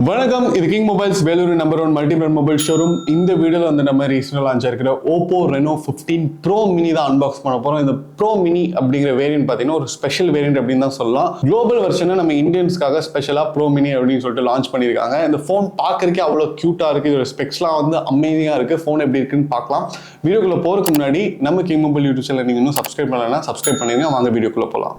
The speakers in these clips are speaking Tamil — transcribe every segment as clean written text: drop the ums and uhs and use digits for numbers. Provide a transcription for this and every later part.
வணக்கம், இது king mobiles Vellore number 1 multi brand mobile showroom. இந்த வீடியோவில் வந்து நம்ம ரீசெண்டாக லான்ச் ஆகிருக்கிற ஓப்போ ரெனோ 15 ப்ரோ மினி தான் அன்பாக்ஸ் பண்ண போகிறோம். இந்த ப்ரோ மினி அப்படிங்கிற வேரியன்ட் பார்த்தீங்கன்னா ஒரு ஸ்பெஷல் வேரியன்ட் அப்படின்னு தான் சொல்லலாம். குளோபல் வெர்ஷனை நம்ம இந்தியன்ஸ்க்காக ஸ்பெஷலாக ப்ரோ மினி அப்படின்னு சொல்லிட்டு லான்ச் பண்ணியிருக்காங்க. இந்த ஃபோன் பார்க்கறதுக்கே அவ்வளோ க்யூட்டாக இருக்குது. இதோட ஸ்பெக்ஸ்லாம் வந்து அமேசிங்காக இருக்குது. ஃபோன் எப்படி இருக்குன்னு பார்க்கலாம். வீடியோக்குள்ளே போகிறதுக்கு முன்னாடி நம்ம கிங் மொபைல் யூடியூப் சேனல் நீங்கள் இன்னும் சப்ஸ்கிரைப் பண்ணலைன்னா சப்ஸ்கிரைப் பண்ணிடுங்க. வாங்க வீடியோக்குள்ளே போகலாம்.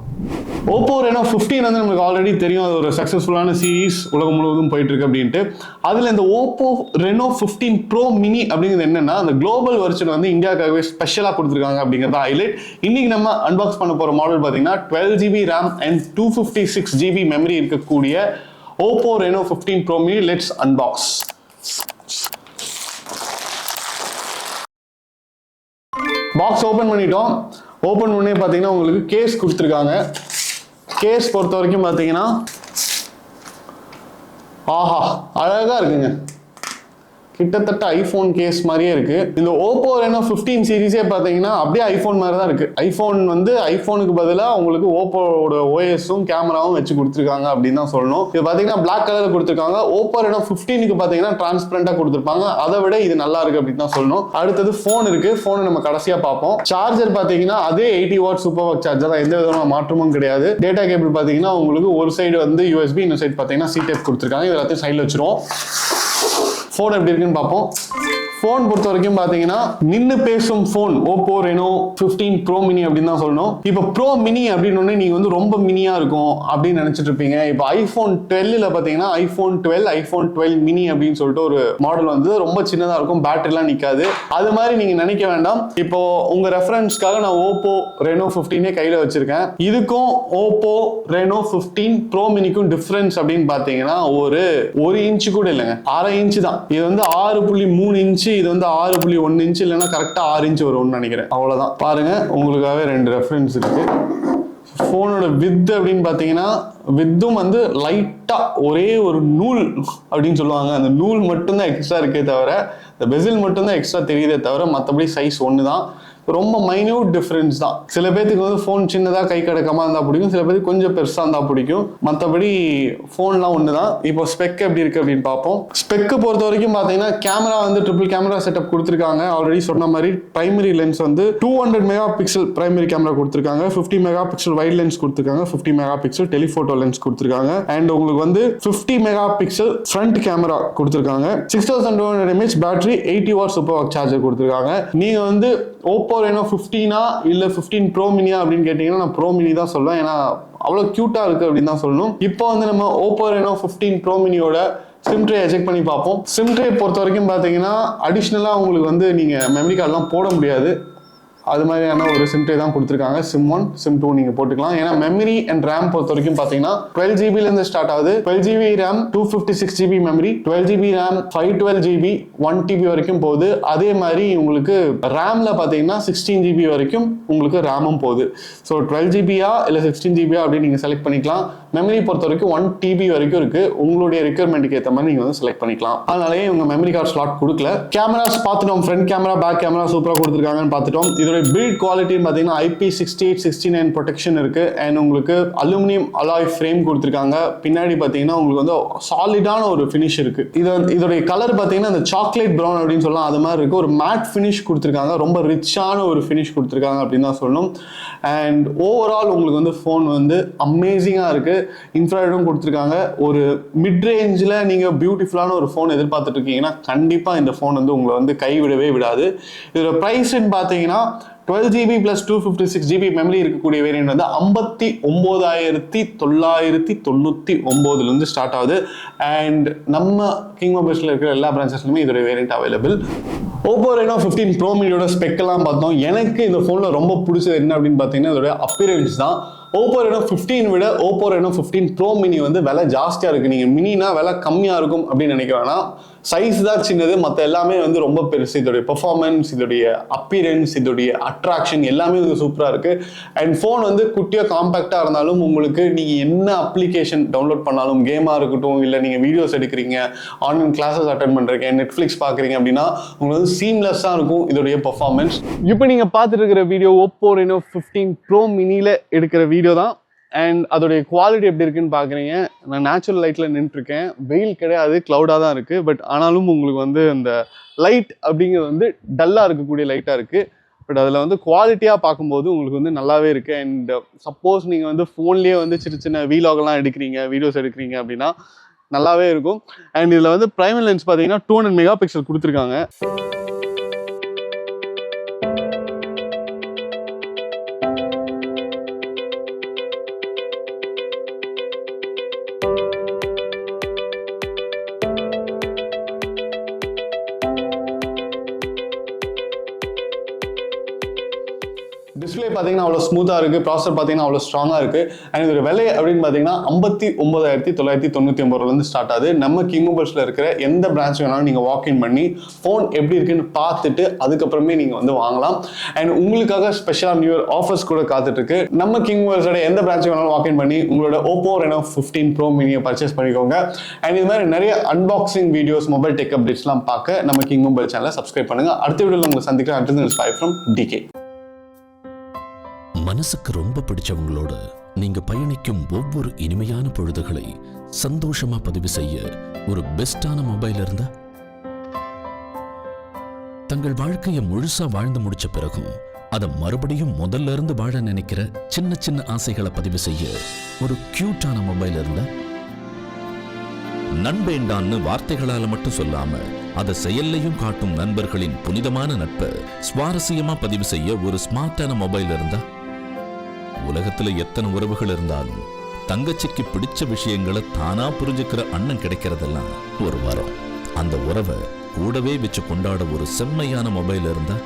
ஓப்போ ரெனோ 15 வந்து நமக்கு ஆல்ரெடி தெரியும், அது ஒரு சக்ஸஸ்ஃபுல்லான சீரீஸ் உலகம் முழுவதும் போயிட்டு இருக்கு அப்படின்ட்டு. அதில் இந்த ஓப்போ ரெனோ 15 ப்ரோ மினி அப்படிங்கிறது என்னன்னா, அந்த குளோபல் வெர்ஷன் வந்து இந்தியாவுக்காகவே ஸ்பெஷலாக கொடுத்துருக்காங்க அப்படிங்கிறத ஹைலைட். இன்னைக்கு நம்ம அன்பாக்ஸ் பண்ண போகிற மாடல் பார்த்தீங்கன்னா 12GB RAM and 256GB memory இருக்கக்கூடிய Oppo Reno 15 pro mini. Let's unbox. Box open பண்ணிட்டோம். ஓப்பன் பண்ணி பார்த்தீங்கன்னா உங்களுக்கு கேஸ் கொடுத்துருக்காங்க. கேஸ் பொறுத்த வரைக்கும் பார்த்தீங்கன்னா ஆஹா அழகா இருக்குங்க. கிட்டத்தட்ட ஐபோன் கேஸ் மாதிரியே இருக்கு. இந்த ஓப்போ ரெனோ 15 சீரீஸே பார்த்தீங்கன்னா அப்படியே ஐபோன் மாதிரி தான் இருக்கு. ஐபோன் வந்து ஐபோனுக்கு பதிலாக உங்களுக்கு ஓப்போட ஓஎஸும் கேமராவும் வச்சு கொடுத்துருக்காங்க அப்படின்னு தான் சொல்லணும். இது பார்த்தீங்கன்னா பிளாக் கலர் கொடுத்துருக்காங்க. ஓப்போ ரெனோ 15க்கு பார்த்தீங்கன்னா டிரான்ஸ்பரண்டா கொடுத்துருப்பாங்க. அதை விட இது நல்லா இருக்கு அப்படின்னு தான் சொல்லணும். அடுத்தது ஃபோன் இருக்கு. ஃபோனை நம்ம கடைசியா பார்ப்போம். சார்ஜர் பார்த்தீங்கன்னா அதே 80 வாட் சூப்பர் வாட் சார்ஜர் தான், எந்த விதமான மாற்றமும் கிடையாது. டேட்டா கேபிள் பார்த்தீங்கன்னா உங்களுக்கு ஒரு சைடு வந்து யூஎஸ்பி, இன்னொரு சைடு பார்த்தீங்கன்னா சி டைப் கொடுத்துருக்காங்க. இது எல்லாத்தையும் சைடில் வச்சிருவோம். ஃபோன் எப்படி இருக்குன்னு பார்ப்போம். ஃபோன் பொறுத்த வரைக்கும் பார்த்தீங்கன்னா நின்று பேசும் phone Oppo Reno 15 pro mini அப்படின்னு தான் சொல்லணும். இப்போ ப்ரோ மினி அப்படின்னு நீங்க வந்து ரொம்ப மினியா இருக்கும் அப்படின்னு நினைச்சிட்டு இருப்பீங்க. இப்போ ஐபோன் 12ல பார்த்தீங்கன்னா ஐபோன் 12 மினி அப்படின்னு சொல்லிட்டு ஒரு மாடல் வந்து ரொம்ப சின்னதாக இருக்கும், பேட்டரிலாம் நிற்காது. அது மாதிரி நீங்க நினைக்க வேண்டாம். இப்போ உங்க ரெஃபரன்ஸ்க்காக நான் ஓப்போ ரெனோ 15 கையில் வச்சிருக்கேன். இதுக்கும் ஓப்போ ரெனோ 15 ப்ரோ மினிக்கும் டிஃபரன்ஸ் அப்படின்னு பார்த்தீங்கன்னா ஒரு இன்ச்சு கூட இல்லைங்க, 1/2 இன்ச்சு தான். இது வந்து 6.3 இன்ச்சு, இது வந்து 6.1 இன்ச்சு, இல்லைன்னா கரெக்டா 6 இன்ச்சு வரும்னு நினைக்கிறேன். அவ்வளவுதான். பாருங்க, உங்களுக்காகவே 2 ரெஃபரன்ஸ் இருக்கு. போனோட வித் அப்படின்னு பாத்தீங்கன்னா வித்தும் வந்து லைட்டா ஒரே ஒரு நூல் அப்படின்னு சொல்லுவாங்க, அந்த நூல் மட்டும்தான் எக்ஸ்ட்ரா இருக்கே தவிர, இந்த பெசில் மட்டும்தான் எக்ஸ்ட்ரா தெரியுதே தவிர மற்றபடி சைஸ் ஒன்று தான். ரொம்ப மைன்யூட் டிஃபரன்ஸ் தான். சில பேருக்கு வந்து ஃபோன் சின்னதாக கை கடக்கமா இருந்தால் பிடிக்கும், சில பேருக்கு கொஞ்சம் பெருசாக இருந்தால் பிடிக்கும். மற்றபடி ஃபோன்லாம் ஒன்று தான். இப்போ ஸ்பெக் எப்படி இருக்கு அப்படின்னு பார்ப்போம். ஸ்பெக்கு பொறுத்த வரைக்கும் பார்த்தீங்கன்னா கேமரா வந்து ட்ரிபிள் கேமரா செட்டப் கொடுத்துருக்காங்க. ஆல்ரெடி சொன்ன மாதிரி பிரைமரி லென்ஸ் வந்து 200 மெகா பிக்சல் பிரைமரி கேமரா கொடுத்துருக்காங்க. 50 மெகா பிக்சல் வைட் லென்ஸ் கொடுத்துருக்காங்க. 50 மெகா பிக்சல் டெலிஃபோட்டோ லென்ஸ் கொடுத்துருக்காங்க. அண்ட் உங்களுக்கு வந்து 50 மெகா பிக்சல் ஃப்ரண்ட் கேமரா கொடுத்துருக்காங்க. 6200 mAh battery, 80 what super watt charger கொடுத்துருக்காங்க. நீங்க வந்து ஓப்போ ரெனோ 15 இல்ல 15 ப்ரோ மினியா அப்படின்னு கேட்டீங்கன்னா நான் ப்ரோ மினி தான் சொல்லுவேன். ஏன்னா அவ்வளவு கியூட்டா இருக்கு அப்படின்னு தான் சொல்லணும். இப்போ வந்து நம்ம ஓப்போ ரெனோ 15 ப்ரோ மினியோட சிம் ட்ரே செக் பண்ணி பார்ப்போம். சிம் ட்ரே பொறுத்த வரைக்கும் பார்த்தீங்கன்னா அடிஷ்னலா உங்களுக்கு வந்து நீங்க மெமரி கார்டெலாம் போட முடியாது. அது மாதிரியான ஒரு சிம் ட்ரே தான் கொடுத்துருக்காங்க. சிம் 1 சிம் 2 நீங்க போட்டுக்கலாம். ஏன்னா மெமரி அண்ட் ரேம் பொறுத்த வரைக்கும் பாத்தீங்கன்னா 12GB இருந்து ஸ்டார்ட் ஆகுது. 12GB RAM 256GB memory, 12GB RAM 512GB 1TB வரைக்கும் போகுது. அதே மாதிரி உங்களுக்கு ரேம்ல பாத்தீங்கன்னா 16GB வரைக்கும் உங்களுக்கு ரேமும் போகுது. ஸோ 12GBயா இல்ல 16GBயா அப்படின்னு நீங்க செலக்ட் பண்ணிக்கலாம். மெமரி பொறுத்த வரைக்கும் 1TB வரைக்கும் இருக்கு. உங்களுடைய ரெக்யர்மெண்ட்டுக்கு ஏற்ற மாதிரி நீங்க வந்து செலக்ட் பண்ணிக்கலாம். அதனாலேயே உங்க மெமரி கார்டு ஸ்லாட் கொடுக்கல. கேமராஸ் பார்த்துட்டோம். ஃப்ரண்ட் கேமரா, பேக் கேமரா சூப்பரா கொடுத்துருக்காங்கன்னு பார்த்துட்டோம். இதோட பில்ட் குவாலிட்டி பார்த்தீங்கன்னா IP68 69 ப்ரொடெக்ஷன் இருக்கு. அண்ட் உங்களுக்கு அலுமினியம் அலாய் ஃப்ரேம் கொடுத்துருக்காங்க. பின்னாடி பார்த்தீங்கன்னா உங்களுக்கு வந்து சாலிடான ஒரு ஃபினிஷ் இருக்கு. இதோடைய கலர் பார்த்தீங்கன்னா இந்த சாக்லேட் ப்ரௌன் அப்படின்னு சொல்லலாம், அது மாதிரி இருக்கு. ஒரு மேட் ஃபினிஷ் கொடுத்துருக்காங்க. ரொம்ப ரிச்சான ஒரு ஃபினிஷ் கொடுத்துருக்காங்க அப்படின்னு தான் சொல்லணும். அண்ட் ஓவரால் உங்களுக்கு வந்து ஃபோன் வந்து அமேசிங்காக இருக்கு. இன்ஃப்ராரெட்டும் கொடுத்துருக்காங்க. ஒரு மிட் ரேஞ்சில் நீங்கள் பியூட்டிஃபுல்லான ஒரு ஃபோன் எதிர்பார்த்துட்டு இருக்கீங்கன்னா கண்டிப்பாக இந்த ஃபோன் வந்து உங்களை வந்து கைவிடவே விடாது. இதோட ப்ரைஸ்ன்னு பார்த்தீங்கன்னா 12GB plus 256GB மெமரி இருக்கக்கூடிய வேரியன்ட் வந்து 59,999 ஸ்டார்ட் ஆகுது. அண்ட் நம்ம கிங் மொபைல்ஸ்ல இருக்கிற எல்லா பிரான்ச்சஸ்லுமே இதோட variant available. Oppo Reno 15 pro மினியோட ஸ்பெக் எல்லாம் பார்த்தோம். எனக்கு இந்த ஃபோனில் ரொம்ப பிடிச்சது என்ன அப்படின்னு பார்த்தீங்கன்னா இதோட அப்பியரன்ஸ் தான். ஓப்போ ரெனோ 15 விட ஓப்போ ரெனோ 15 ப்ரோ மினி வந்து விலை ஜாஸ்தியாக இருக்குது. நீங்கள் மினினா விலை கம்மியாக இருக்கும் அப்படின்னு நினைக்கிறேன்னா சைஸ் தான் சின்னது, மற்ற எல்லாமே வந்து ரொம்ப பெருசு. இதோடைய பெர்ஃபார்மன்ஸ், இதோடைய அப்பியரன்ஸ், இதோடைய அட்ராக்ஷன் எல்லாமே வந்து சூப்பராக இருக்குது. அண்ட் ஃபோன் வந்து குட்டியாக காம்பேக்டாக இருந்தாலும் உங்களுக்கு நீங்கள் என்ன அப்ளிகேஷன் டவுன்லோட் பண்ணாலும், கேமாக இருக்கட்டும், இல்லை நீங்கள் வீடியோஸ் எடுக்கிறீங்க, ஆன்லைன் கிளாஸஸ் அட்டென்ட் பண்ணுறீங்க, நெட்ஃப்ளிக்ஸ் பார்க்குறீங்க அப்படின்னா உங்களுக்கு வந்து சீம்லெஸ்ஸாக இருக்கும் இதோடைய பெர்ஃபார்மன்ஸ். இப்போ நீங்கள் பார்த்துட்டு இருக்கிற வீடியோ ஓப்போ ரெனோ 15 ப்ரோ மினியில் எடுக்கிற வீடியோ தான். அண்ட் அதோடைய குவாலிட்டி எப்படி இருக்குன்னு பார்க்குறீங்க. நான் நேச்சுரல் லைட்டில் நின்றுருக்கேன், வெயில் கிடையாது, க்ளவுடாக தான் இருக்குது. பட் ஆனாலும் உங்களுக்கு வந்து அந்த லைட் அப்படிங்கிறது வந்து டல்லாக இருக்கக்கூடிய லைட்டாக இருக்குது. பட் அதில் வந்து குவாலிட்டியாக பார்க்கும்போது உங்களுக்கு வந்து நல்லாவே இருக்குது. அண்ட் சப்போஸ் நீங்கள் வந்து ஃபோன்லேயே வந்து சின்ன சின்ன வீலாகெல்லாம் எடுக்கிறீங்க, வீடியோஸ் எடுக்கிறீங்க அப்படின்னா நல்லாவே இருக்கும். அண்ட் இதில் வந்து பிரைமரி லென்ஸ் பார்த்தீங்கன்னா 200 மெகா பிக்சல் கொடுத்துருக்காங்க. டிஸ்பிளே பார்த்தீங்கன்னா அவ்வளோ ஸ்மூத்தாக இருக்குது, ப்ராசஸர் பார்த்தீங்கன்னா அவ்வளோ ஸ்ட்ராங்காக இருக்குது. அண்ட் இதோட விலை அப்படின்னு பார்த்தீங்கன்னா 59,999 ஸ்டார்ட் ஆகுது. நம்ம கிங் மொபைல்ஸில் இருக்கிற எந்த பிரான்ச் வேணாலும் நீங்கள் வாக்இன் பண்ணி ஃபோன் எப்படி இருக்குன்னு பார்த்துட்டு அதுக்கப்புறமே நீங்கள் வந்து வாங்கலாம். அண்ட் உங்களுக்காக ஸ்பெஷலாக நியூ இயர் ஆஃபர்ஸ் கூட காத்துட்ருக்கு. நம்ம கிங் மொபைல்ஸோட எந்த பிரான்ச் வேணாலும் வாக்இன் பண்ணி உங்களோட Oppo Reno 15 Pro மினியை பர்ச்சேஸ் பண்ணிக்கோங்க. அண்ட் இது மாதிரி நிறைய அன்பாக்சிங் வீடியோஸ், மொபைல் டெக் அப்டேட்ஸ்லாம் பார்க்க நம்ம கிங் மொபைல் சேனலை சப்ஸ்கிரைப் பண்ணுங்கள். அடுத்த வீடியோவில் உங்களை சந்திக்கிறேன். Until bye from DK. மனசுக்கு ரொம்ப பிடிச்சவங்களோட நீங்க பயணிக்கும் ஒவ்வொரு இனிமையான பொழுதுகளை சந்தோஷமா பதிவு செய்ய ஒரு பெஸ்டான மொபைல் இருந்தா, தங்கள் வாழ்க்கையை முழுசா வாழ்ந்து முடிச்ச பிறகும் அதை மறுபடியும் முதல்ல இருந்து வாழ நினைக்கிற சின்ன சின்ன ஆசைகளை பதிவு செய்ய ஒரு கியூட்டான மொபைல் இருந்தா, நண்பேண்டான்னு வார்த்தைகளால மட்டும் சொல்லாம அதை செயல்லையும் காட்டும் நண்பர்களின் புனிதமான நட்பை சுவாரஸ்யமா பதிவு செய்ய ஒரு ஸ்மார்ட்டான மொபைல் இருந்தா, உலகத்துல எத்தனை உறவுகள் இருந்தாலும் தங்கச்சிக்கு பிடிச்ச விஷயங்களை தானா புரிஞ்சுக்கிற அண்ணன் கிடைக்கிறதெல்லாம் ஒரு வரம். அந்த உறவை கூடவே வச்சு கொண்டாட ஒரு செம்மையான மொபைல் இருந்தா,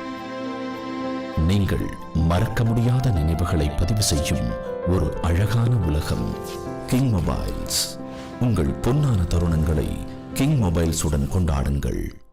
நீங்கள் மறக்க முடியாத நினைவுகளை பதிவு செய்யும் ஒரு அழகான உலகம் கிங் மொபைல்ஸ். உங்கள் பொன்னான தருணங்களை கிங் மொபைல்ஸுடன் கொண்டாடுங்கள்.